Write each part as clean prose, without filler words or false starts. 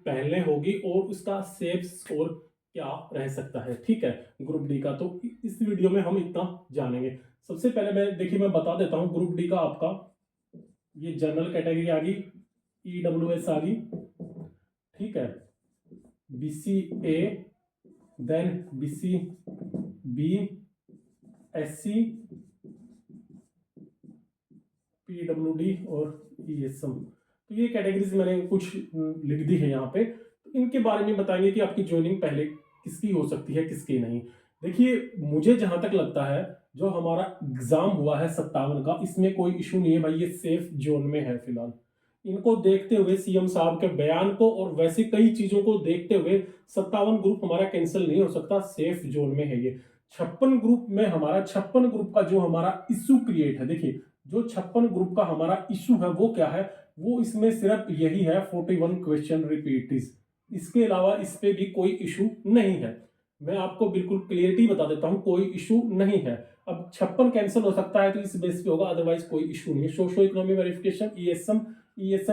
पहले होगी और उसका सेफ स्कोर क्या रह सकता है। ठीक है, ग्रुप डी का तो इस वीडियो में हम इतना जानेंगे। सबसे पहले मैं बता देता हूँ ग्रुप डी का आपका ये जनरल कैटेगरी आ गई, ईडब्ल्यूएस आ गई, ठीक है, BC A, then BC B, SC, PWD और ईएसएम। तो ये कैटेगरीज मैंने कुछ लिख दी है यहाँ पे। तो इनके बारे में बताएंगे कि आपकी ज्वाइनिंग पहले किसकी हो सकती है किसकी नहीं। देखिए मुझे जहां तक लगता है जो हमारा एग्जाम हुआ है 57 का, इसमें कोई इशू नहीं है भाई, ये सेफ जोन में है फिलहाल। इनको देखते हुए सीएम साहब के बयान को और वैसे कई चीजों को देखते हुए 57 ग्रुप हमारा कैंसिल नहीं हो सकता, सेफ जोन में है ये। 56 ग्रुप में हमारा 56 ग्रुप का जो हमारा इशू क्रिएट है, देखिए जो 56 ग्रुप का हमारा इशू है वो क्या है, वो इसमें सिर्फ यही है 41 क्वेश्चन रिपीट। इसके अलावा इस पे भी कोई इशू नहीं है। मैं आपको बिल्कुल क्लियरिटी बता देता हूं, कोई इशू नहीं है। अब 56 कैंसिल हो सकता है तो इस बेस पे होगा, अदरवाइज कोई इशू नहीं है। Socio economy verification, ESM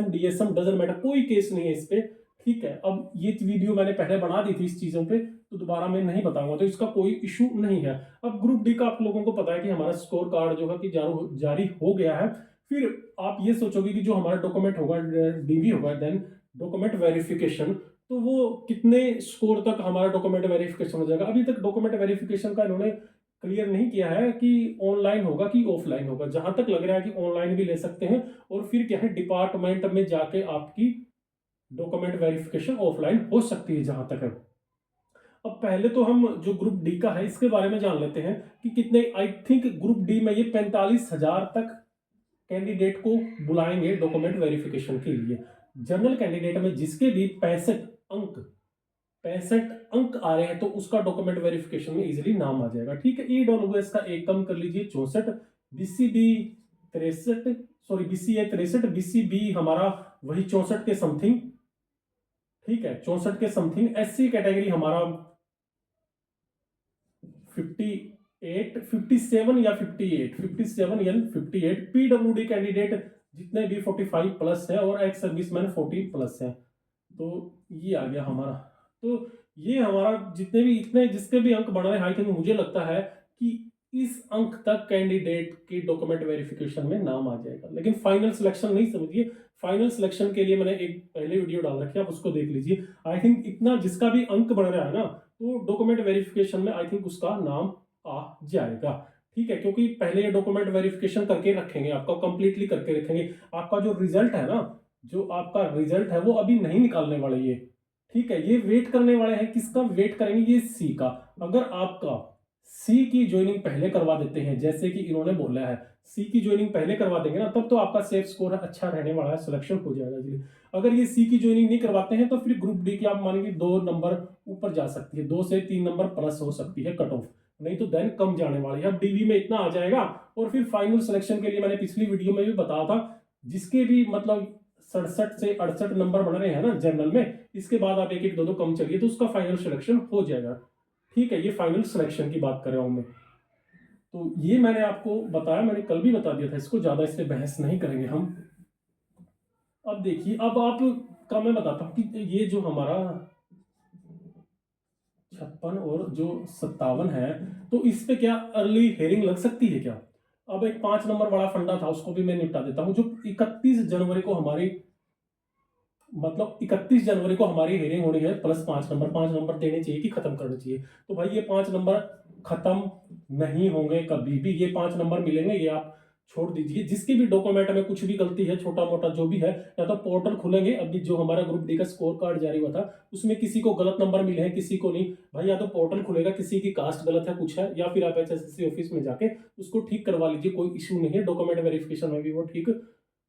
DSM doesn't matter, कोई केस नहीं है इस पे। ठीक है, अब ये वीडियो मैंने पहले बना दी थी इस चीजों पे, तो दोबारा मैं नहीं बताऊंगा, तो इसका कोई इशू नहीं है। अब ग्रुप डी का आप लोगों को पता है कि हमारा स्कोर कार्ड जो है कि जारी हो गया है। फिर आप ये सोचोगे कि जो हमारा डॉक्यूमेंट होगा डीवी होगा, देन डॉक्यूमेंट वेरिफिकेशन, तो वो कितने स्कोर तक हमारा डॉक्यूमेंट वेरिफिकेशन हो जाएगा। अभी तक डॉक्यूमेंट वेरिफिकेशन का इन्होंने क्लियर नहीं किया है कि ऑनलाइन होगा कि ऑफलाइन होगा। जहां तक लग रहा है कि ऑनलाइन भी ले सकते हैं, और फिर क्या है डिपार्टमेंट में जाके आपकी डॉक्यूमेंट वेरिफिकेशन ऑफलाइन हो सकती है जहां तक है। अब पहले तो हम जो ग्रुप डी का है इसके बारे में जान लेते हैं कि कितने, आई थिंक ग्रुप डी में ये 45,000 तक कैंडिडेट को बुलाएंगे डॉक्यूमेंट वेरिफिकेशन के लिए। जनरल कैंडिडेट में जिसके भी 65 अंक आ रहे हैं तो उसका डॉक्यूमेंट वेरिफिकेशन में इजीली नाम आ जाएगा। ठीक है, ईडब्ल्यूएस का एक कम कर लीजिए 64, बीसीबी 63, सॉरी बीसीए 63, बीसीबी हमारा वही 64 के समथिंग। ठीक है, 64 के समथिंग। एससी कैटेगरी हमारा 58, 57 या 58, 57 या 58। पीडब्ल्यूडी कैंडिडेट जितने भी 45 प्लस है और एक्स सर्विसमैन 40 प्लस है। तो ये आ गया हमारा। तो ये हमारा जितने भी इतने जिसके भी अंक बढ़ रहे हैं, आई थिंक मुझे लगता है कि इस अंक तक कैंडिडेट के डॉक्यूमेंट वेरिफिकेशन में नाम आ जाएगा। लेकिन फाइनल सिलेक्शन नहीं समझिए, फाइनल सिलेक्शन के लिए मैंने एक पहले वीडियो डाल रखी है, आप उसको देख लीजिए। आई थिंक इतना जिसका भी अंक बढ़ रहा है ना, तो डॉक्यूमेंट वेरिफिकेशन में आई थिंक उसका नाम आ जाएगा। ठीक है, क्योंकि पहले डॉक्यूमेंट वेरिफिकेशन करके रखेंगे, आपका कंप्लीटली करके रखेंगे। आपका जो रिजल्ट है ना, जो आपका रिजल्ट है वो अभी नहीं निकालने वाले ये। ठीक है, ये वेट करने वाले हैं, किसका वेट करेंगे, ये सी का। अगर आपका सी की ज्वाइनिंग पहले करवा देते हैं जैसे कि इन्होंने बोला है, सी की ज्वाइनिंग पहले करवा देंगे ना, तब तो आपका सेफ स्कोर अच्छा रहने वाला है, सिलेक्शन हो जाएगा जी। अगर ये सी की ज्वाइनिंग नहीं करवाते हैं तो फिर ग्रुप डी की आप मानेंगे 2 नंबर ऊपर जा सकती है, 2 से 3 नंबर प्लस हो सकती है कट ऑफ, नहीं तो देन कम जाने वाली है। अब डीवी में इतना आ जाएगा। और फिर फाइनल सिलेक्शन के लिए मैंने पिछली वीडियो में भी बताया था, जिसके भी मतलब 67 से 68 नंबर बन रहे हैं ना जनरल में, इसके बाद आप एक एक दो कम चलिए तो उसका फाइनल सिलेक्शन हो जाएगा। ठीक है, ये फाइनल सिलेक्शन की बात कर रहा हूं मैं। तो ये मैंने आपको बताया, मैंने कल भी बता दिया था इसको, ज्यादा इस पर बहस नहीं करेंगे हम। अब देखिए, अब आप का मैं बताता हूं कि ये जो हमारा 56 और जो 57 है, तो इस पे क्या अर्ली हेयरिंग लग सकती है क्या। अब एक 5 नंबर वाला फंडा था, उसको भी मैं निपटा देता हूं। जो 31 जनवरी को हमारी मतलब 31 जनवरी को हमारी हेयरिंग होनी है, प्लस 5 नंबर देने चाहिए कि खत्म करने चाहिए। तो भाई ये 5 नंबर खत्म नहीं होंगे कभी भी, ये 5 नंबर मिलेंगे, ये आप छोड़ दीजिए। जिसके भी डॉक्यूमेंट में कुछ भी गलती है, छोटा मोटा जो भी है, या तो पोर्टल खुलेंगे, अभी जो हमारा ग्रुप डी का स्कोर कार्ड जारी हुआ था उसमें किसी को गलत नंबर मिले हैं किसी को नहीं, भाई या तो पोर्टल खुलेगा, किसी की कास्ट गलत है कुछ है, या फिर आप एचएसएससी ऑफिस में जाके उसको ठीक करवा लीजिए, कोई इशू नहीं है। डॉक्यूमेंट वेरिफिकेशन में भी वो ठीक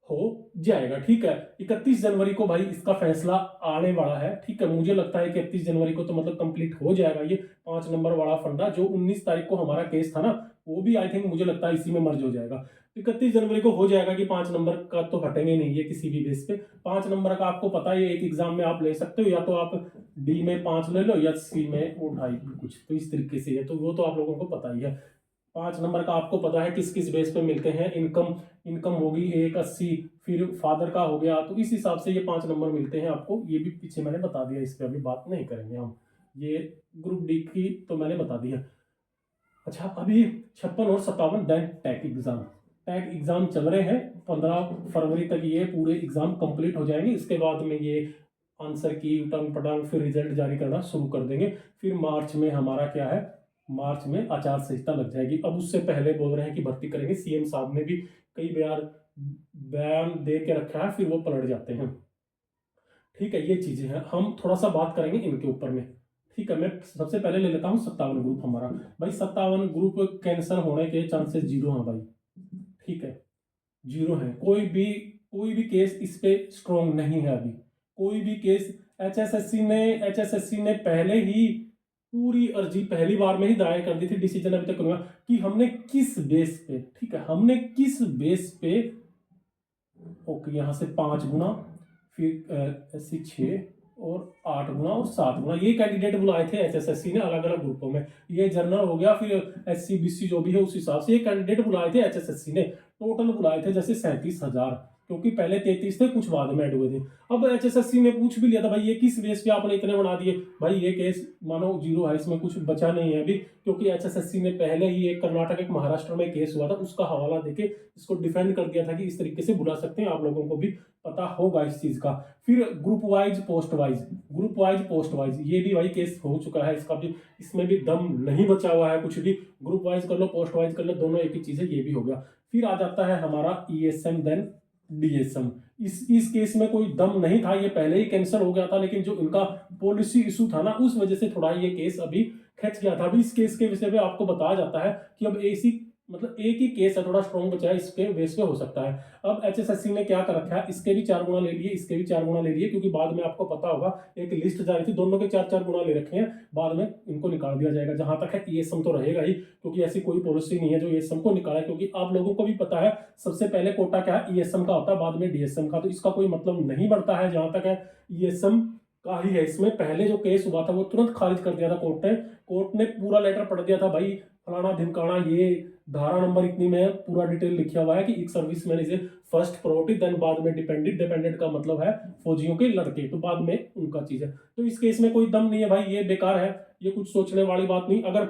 हो जाएगा। ठीक है, 31 जनवरी को भाई इसका फैसला आने वाला है। ठीक है, मुझे लगता है कि 31 जनवरी को तो मतलब कंप्लीट हो जाएगा ये 5 नंबर वाला फंडा। जो 19 तारीख को हमारा केस था ना, वो भी आई थिंक मुझे लगता है इसी में मर्ज हो जाएगा। 31 जनवरी को हो जाएगा कि 5 नंबर का तो हटेंगे नहीं ये किसी भी बेस पे। 5 नंबर का आपको पता है एक एग्जाम में आप ले सकते हो, या तो आप डी में 5 ले लो या सी में वो 2.5 कुछ, तो इस तरीके से है, तो वो तो आप लोगों को पता ही है। 5 नंबर का आपको पता है किस किस बेस पे मिलते हैं, इनकम होगी 180, फिर फादर का हो गया, तो इस हिसाब से ये 5 नंबर मिलते हैं आपको। ये भी पीछे मैंने बता दिया, इस पर अभी बात नहीं करेंगे हम। ये ग्रुप डी की तो मैंने बता दिया। अच्छा, अभी 56 और 57 दैन टैग एग्जाम चल रहे हैं। 15 फरवरी तक ये पूरे एग्जाम कंप्लीट हो जाएंगे। इसके बाद में ये आंसर की उटंग पटांग फिर रिजल्ट जारी करना शुरू कर देंगे। फिर मार्च में हमारा क्या है, मार्च में आचार संहिता लग जाएगी। अब उससे पहले बोल रहे हैं कि भर्ती करेंगे। सीएम साहब ने भी कई बयान दे के रखा है, फिर वो पलट जाते हैं। ठीक है, ये चीजें हैं, हम थोड़ा सा बात करेंगे इनके ऊपर में। ठीक है, मैं सबसे पहले ले लेता हूँ 57 ग्रुप हमारा। भाई 57 ग्रुप कैंसिल होने के चांसेस 0 हैं भाई। ठीक है, 0 है। कोई भी केस इस पे स्ट्रॉन्ग नहीं है अभी, कोई भी केस। एचएसएससी ने पहले ही पूरी अर्जी पहली बार में ही दायर कर दी थी, डिसीजन अभी तक नहीं हुआ कि हमने किस बेस पे, ठीक है, हमने किस बेस पे। ओके, यहां से 5 गुना, फिर ऐसी 6 और 8 गुना और 7 गुना ये कैंडिडेट बुलाए थे एचएसएससी ने अलग अलग ग्रुपों में। ये जनरल हो गया, फिर एससी बीसी जो भी है उस हिसाब से ये कैंडिडेट बुलाए थे एचएसएससी ने। टोटल बुलाए थे जैसे 37,000, क्योंकि पहले 33 थे, कुछ बाद में ऐड हुए थे। अब एचएसएससी ने पूछ भी लिया था भाई ये किस बेस पे आपने इतने बना दिए। भाई ये केस मानो 0 है, इसमें कुछ बचा नहीं है अभी, क्योंकि एचएसएससी ने पहले ही एक कर्नाटक एक महाराष्ट्र में केस हुआ था, उसका हवाला देके इसको डिफेंड कर दिया था कि इस तरीके से बुला सकते हैं। आप लोगों को भी पता होगा इस चीज का। फिर ग्रुप वाइज पोस्ट वाइज ये भी भाई केस हो चुका है, इसका भी, इसमें भी दम नहीं बचा हुआ है कुछ भी। ग्रुप वाइज कर लो, पोस्ट वाइज कर लो, दोनों एक ही चीज है, ये भी हो गया। फिर आ जाता है हमारा ईएसएम देन डीएसएम। इस केस में कोई दम नहीं था, ये पहले ही कैंसिल हो गया था, लेकिन जो इनका पॉलिसी इशू था ना, उस वजह से थोड़ा ये केस अभी खिंच गया था। अभी इस केस के विषय में आपको बताया जाता है कि अब ऐसी मतलब एक ही केस है, थोड़ा स्ट्रॉन्ग बचा है, इसके बेस पे हो सकता है। अब एचएसएससी ने क्या कर रखा है, इसके भी 4 गुना ले लिए, इसके भी 4 गुना ले लिए, क्योंकि बाद में आपको पता होगा एक लिस्ट जारी थी, दोनों के 4-4 गुना ले रखे हैं, बाद में इनको निकाल दिया जाएगा। जहां तक है ईएसएम तो रहेगा ही, क्योंकि ऐसी कोई पॉलिसी नहीं है जो ईएसएम को निकाले, क्योंकि आप लोगों को भी पता है सबसे पहले कोटा क्या है, ईएसएम का होता है, बाद में डीएसएम का, तो इसका कोई मतलब नहीं बढ़ता है। जहां तक है ईएसएम का ही है। इसमें पहले जो केस हुआ था वो तुरंत खारिज कर दिया था कोर्ट ने पूरा लेटर पढ़ दिया था, भाई फलाना ढिमकाना, ये धारा नंबर इतनी में पूरा डिटेल लिखा हुआ है कि एक serviceman is first priority, then बाद में डिपेंडेंट का मतलब है फौजियों के लड़के, तो बाद में उनका चीज है। तो इस केस में कोई दम नहीं है भाई, ये बेकार है, ये कुछ सोचने वाली बात नहीं। अगर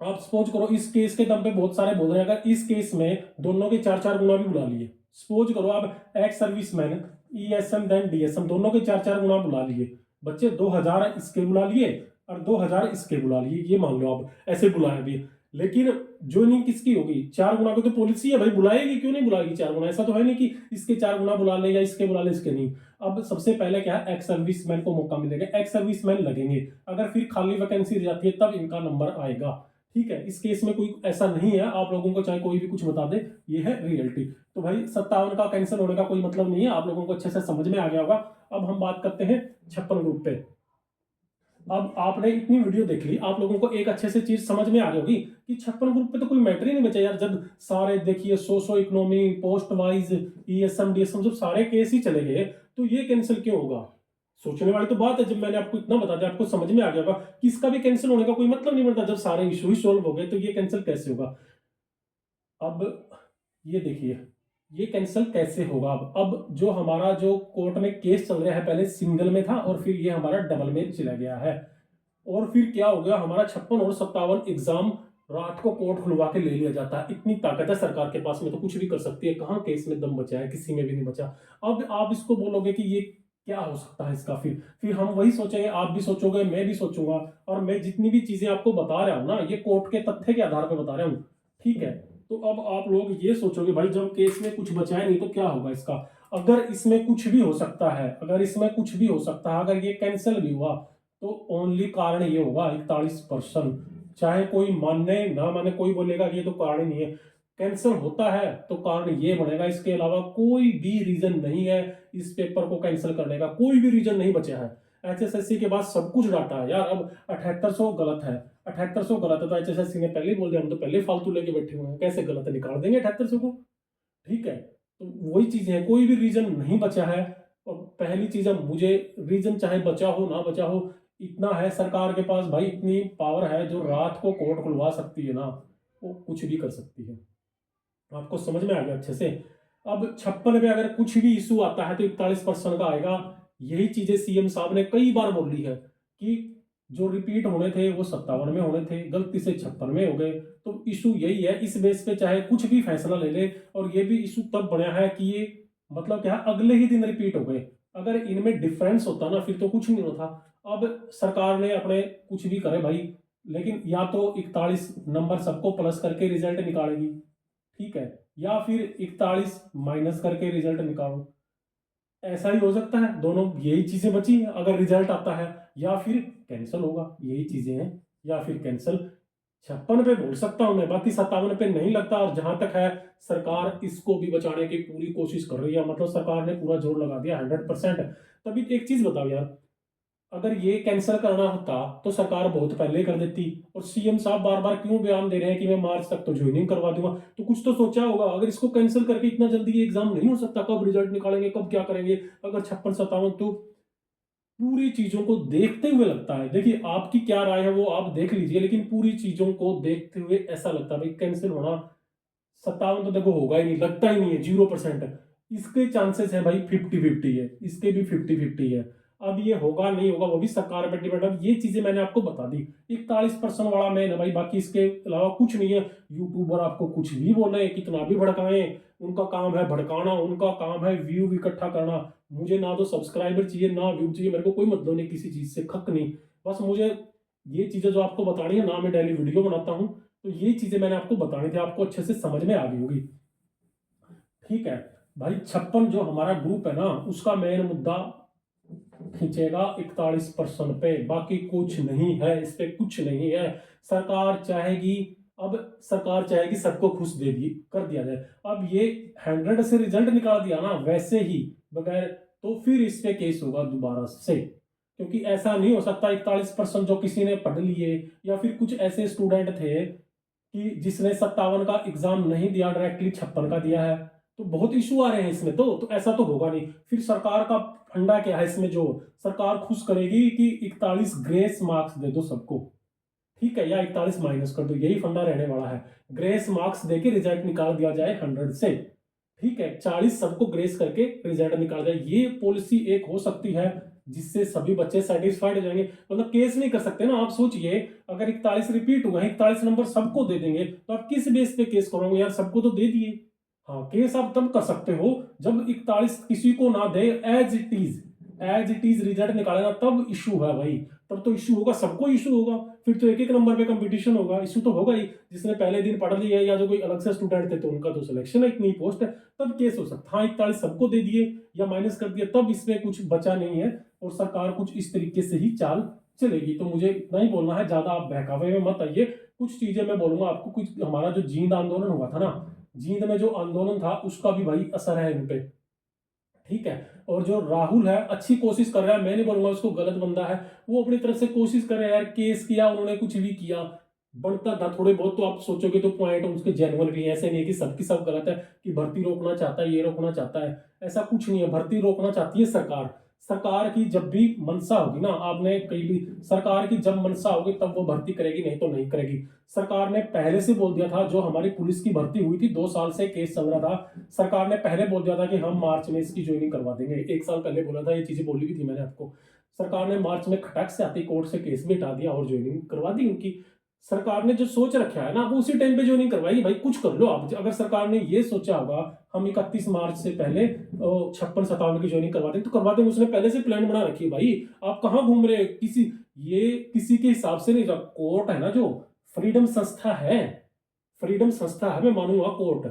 आप सपोज करो इस केस के दम पे बहुत सारे बोल रहे हैं, अगर इस केस में दोनों के 4-4 गुना भी बुला लिए, सपोज करो आप ex serviceman ESM then DSM दोनों के 4-4 गुना बुला लिए, बच्चे 2000 इसके बुला लिए और 2000 इसके बुला लिए, ये मान लो आप ऐसे बुलाए भी, लेकिन ज्वाइनिंग किसकी होगी, 4 गुना की तो पॉलिसी है भाई, बुलाएगी क्यों नहीं बुलाएगी 4 गुना, ऐसा तो है नहीं कि इसके 4 गुना बुला ले या इसके बुला ले इसके नहीं। अब सबसे पहले क्या है, एक्स सर्विसमैन को मौका मिलेगा, एक्स सर्विसमैन लगेंगे, अगर फिर खाली वैकेंसी रह जाती है तब इनका नंबर आएगा। ठीक है, इस केस में कोई ऐसा नहीं है, आप लोगों को चाहे कोई भी कुछ बता दे, ये है रियलिटी। तो भाई 57 का कैंसिल होने का कोई मतलब नहीं है, आप लोगों को अच्छे से समझ में आ गया होगा। अब हम बात करते हैं 56 ग्रुप पे। अब आपने इतनी वीडियो देख ली, आप लोगों को एक अच्छे से चीज समझ में आ गई होगी कि 56 ग्रुप पे तो कोई मैटर ही नहीं बचा यार। जब सारे देखिए socio economy, post wise, ESM DSM जब सारे केस ही चले गए, तो ये कैंसिल क्यों होगा? सोचने वाली तो बात है। जब मैंने आपको इतना बता दिया, आपको समझ में आ गया होगा कि इसका भी कैंसिल होने का कोई मतलब नहीं बनता। जब सारे इशू ही सोल्व हो गए तो ये कैंसिल कैसे होगा? अब ये देखिए, ये कैंसिल कैसे होगा? अब जो हमारा जो कोर्ट में केस चल रहा है, पहले सिंगल में था और फिर ये हमारा डबल में चला गया है, और फिर क्या हो गया, हमारा 56 और 57 एग्जाम रात को कोर्ट खुलवा के ले लिया जाता है। इतनी ताकत है सरकार के पास में, तो कुछ भी कर सकती है। कहाँ केस में दम बचा है? किसी में भी नहीं बचा। अब आप इसको बोलोगे कि ये क्या हो सकता है इसका, फिर हम वही सोचेंगे, आप भी सोचोगे, मैं भी सोचूंगा, और मैं जितनी भी चीजें आपको बता रहा हूं ना, ये कोर्ट के तथ्य के आधार पर बता रहा हूं। ठीक है, तो अब आप लोग ये सोचोगे भाई जब केस में कुछ बचा है नहीं तो क्या होगा इसका? अगर इसमें कुछ भी हो सकता है, अगर ये कैंसिल भी हुआ तो ओनली कारण ये होगा 41%। चाहे कोई माने ना माने, कोई बोलेगा कि ये तो कारण नहीं है, कैंसिल होता है तो कारण ये बनेगा, इसके अलावा कोई भी रीजन नहीं है इस पेपर को कैंसिल करने का, कोई भी रीजन नहीं बचा है। एचएसएससी के पास सब कुछ डाटा है यार। अब 7800 गलत है, 7800 गलत है तो एचएसएससी ने पहले ही बोल दिया, हम तो पहले फालतू लेके बैठे हुए हैं, कैसे गलत है, निकाल देंगे 7800 को। ठीक है, तो वही चीज है, कोई भी रीजन नहीं बचा है। और पहली चीज है, मुझे रीजन चाहे बचा हो ना बचा हो, इतना है सरकार के पास भाई, इतनी पावर है जो रात को कोर्ट खुलवा सकती है ना, वो कुछ भी कर सकती है। आपको समझ में आ गया अच्छे से। अब 56 में अगर कुछ भी इशू आता है तो 41% का आएगा। यही चीजें सीएम साहब ने कई बार बोली है कि जो रिपीट होने थे वो 57 में होने थे, गलती से 56 में हो गए। तो इशू यही है, इस बेस पे चाहे कुछ भी फैसला ले ले। और ये भी इशू तब बना है कि ये मतलब क्या है, अगले ही दिन रिपीट हो गए। अगर इनमें डिफरेंस होता ना फिर तो कुछ नहीं होता। अब सरकार ने अपने कुछ भी करे भाई, लेकिन या तो 41 नंबर सबको प्लस करके रिजल्ट निकालेगी, ठीक है, या फिर 41 माइनस करके रिजल्ट निकालो। ऐसा ही हो सकता है, दोनों यही चीजें बची हैं अगर रिजल्ट आता है। या फिर कैंसिल होगा, यही चीजें हैं, या फिर कैंसिल। 56 पे बोल सकता हूं मैं, बाकी 57 पे नहीं लगता। और जहां तक है, सरकार इसको भी बचाने की पूरी कोशिश कर रही है, मतलब सरकार ने पूरा जोर लगा दिया 100%। तभी एक चीज बताओ यार, अगर ये कैंसिल करना होता तो सरकार बहुत पहले कर देती। और सीएम साहब बार बार क्यों बयान दे रहे हैं कि मैं मार्च तक तो ज्वाइनिंग करवा दूंगा, तो कुछ तो सोचा होगा। अगर इसको कैंसिल करके इतना जल्दी ये एग्जाम नहीं हो सकता, कब रिजल्ट निकालेंगे, कब क्या करेंगे। अगर 56-57 तो पूरी चीजों को देखते हुए लगता है, देखिए आपकी क्या राय है वो आप देख लीजिए, लेकिन पूरी चीजों को देखते हुए ऐसा लगता है भाई कैंसिल होना 57 तो देखो होगा ही नहीं, लगता ही नहीं है, 0%। इसके चांसेस है भाई 50-50 है, इसके भी 50-50 है। अब ये होगा नहीं होगा वो भी सरकार पर डिपेंड। अब ये चीजें मैंने आपको बता दी। 41% वाला मैन है भाई, बाकी इसके अलावा कुछ नहीं है। यूट्यूबर आपको कुछ भी बोले, कितना भी भड़काएं, उनका काम है भड़काना, उनका काम है व्यू इकट्ठा करना। मुझे ना तो सब्सक्राइबर चाहिए ना व्यू चाहिए, मेरे को कोई मतलब नहीं किसी चीज से, खक नहीं। बस मुझे ये चीजें जो आपको बतानी है ना, मैं डेली वीडियो बनाता हूँ, तो ये चीजें मैंने आपको बतानी थी, आपको अच्छे से समझ में आ गई होगी, ठीक है। भाई 56 जो हमारा ग्रुप है ना, उसका मेन मुद्दा खींचेगा 41% पे, बाकी कुछ नहीं है, इस पे कुछ नहीं है। सरकार चाहेगी, अब सरकार चाहेगी सबको खुश दे दी कर दिया जाए। अब ये 100 से रिजल्ट निकाल दिया ना वैसे ही बगैर, तो फिर इस पे केस होगा दोबारा से। क्योंकि ऐसा नहीं हो सकता 41% जो किसी ने पढ़ लिए, या फिर कुछ ऐसे स्टूडेंट थे कि जिसने 57 का एग्जाम नहीं दिया, डायरेक्टली 56 का दिया है, तो बहुत इशू आ रहे हैं इसमें। तो ऐसा तो होगा नहीं। फिर सरकार का फंडा क्या है इसमें, जो सरकार खुश करेगी कि 41 ग्रेस मार्क्स दे दो सबको, ठीक है, या 41 माइनस कर दो, यही फंडा रहने वाला है। ग्रेस मार्क्स देके रिजल्ट निकाल दिया जाए 100 से, ठीक है, 40 सबको ग्रेस करके रिजल्ट निकाल जाए। ये पॉलिसी एक हो सकती है जिससे सभी बच्चे सेटिस्फाइड हो जाएंगे। मतलब केस नहीं कर सकते ना, आप सोचिए, अगर 41 रिपीट हुआ है, 41 नंबर सबको दे देंगे, तो आप किस बेस पे केस करोगे यार, सबको तो दे दिए। हाँ, केस आप तब कर सकते हो जब 41 किसी को ना दे, एज इट इज रिजल्ट निकाले ना, तब इशू है भाई। तब तो इशू होगा, सबको इशू होगा, फिर तो एक एक नंबर पे कंपटीशन होगा, इशू तो होगा ही। जिसने पहले दिन पढ़ लिया है या जो कोई अलग से स्टूडेंट थे तो उनका तो सिलेक्शन है, इतनी पोस्ट है, तब केस हो सकता। हाँ, 41 सबको दे दिए या माइनस कर दिया, तब इसमें कुछ बचा नहीं है। और सरकार कुछ इस तरीके से ही चाल चलेगी। तो मुझे इतना ही बोलना है, ज्यादा आप बहकावे में मत आइए। कुछ चीजें मैं बोलूंगा आपको, कुछ हमारा जो जींद आंदोलन हुआ था ना, जींद में जो आंदोलन था उसका भी भाई असर है इन पे, ठीक है। और जो राहुल है अच्छी कोशिश कर रहा है, मैं नहीं बोलूंगा उसको गलत बंदा है, वो अपनी तरफ से कोशिश कर रहा है यार, केस किया उन्होंने, कुछ भी किया बनता था थोड़े बहुत, तो आप सोचोगे तो पॉइंट उसके जेन्युइन भी है। ऐसे नहीं है कि सबकी सब गलत है, कि भर्ती रोकना चाहता है, ये रोकना चाहता है, ऐसा कुछ नहीं है। भर्ती रोकना चाहती है सरकार। सरकार की जब भी मनसा होगी ना, आपने कहीं भी, सरकार की जब मनसा होगी तब वो भर्ती करेगी, नहीं तो नहीं करेगी। सरकार ने पहले से बोल दिया था, जो हमारी पुलिस की भर्ती हुई थी 2 साल से केस चल रहा था, सरकार ने पहले बोल दिया था कि हम मार्च में इसकी ज्वाइनिंग करवा देंगे। 1 साल पहले बोला था, ये चीजें बोली भी थी मैंने आपको। सरकार ने मार्च में खटक से आती कोर्ट से केस भी हटा दिया और ज्वाइनिंग करवा दी उनकी। सरकार ने जो सोच रखा है ना, वो उसी टाइम पे ज्वाइनिंग करवाई भाई, कुछ कर लो आप। अगर सरकार ने ये सोचा होगा हम 31 मार्च से पहले 56-57 की ज्वाइनिंग करवा दें, तो करवा दें। उसने पहले से प्लान बना रखी है भाई, आप कहाँ घूम रहे ये किसी के हिसाब से नहीं। जब कोर्ट है ना, जो फ्रीडम संस्था है, फ्रीडम संस्था है, मैं मानूंगा कोर्ट,